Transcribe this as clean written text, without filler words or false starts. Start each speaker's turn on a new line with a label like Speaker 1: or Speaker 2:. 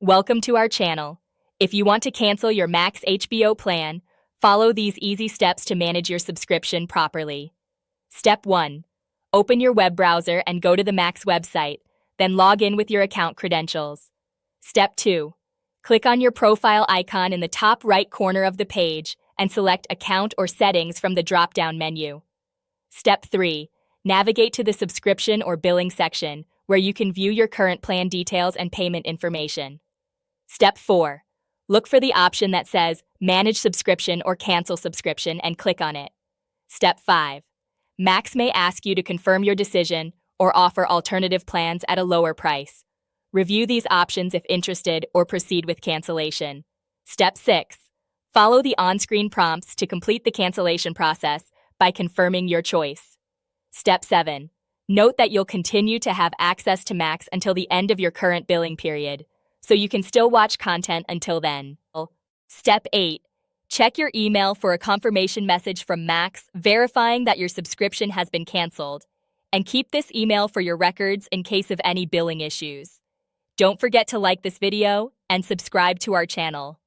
Speaker 1: Welcome to our channel. If you want to cancel your Max HBO plan, follow these easy steps to manage your subscription properly. Step 1. Open your web browser and go to the Max website, then log in with your account credentials. Step 2. Click on your profile icon in the top right corner of the page and select Account or Settings from the drop-down menu. Step 3. Navigate to the subscription or billing section, where you can view your current plan details and payment information. Step 4. Look for the option that says Manage Subscription or Cancel Subscription and click on it. Step 5. Max may ask you to confirm your decision or offer alternative plans at a lower price. Review these options if interested or proceed with cancellation. Step 6. Follow the on-screen prompts to complete the cancellation process by confirming your choice. Step 7. Note that you'll continue to have access to Max until the end of your current billing period, so you can still watch content until then. Step 8. Check your email for a confirmation message from Max verifying that your subscription has been canceled, and keep this email for your records in case of any billing issues. Don't forget to like this video and subscribe to our channel.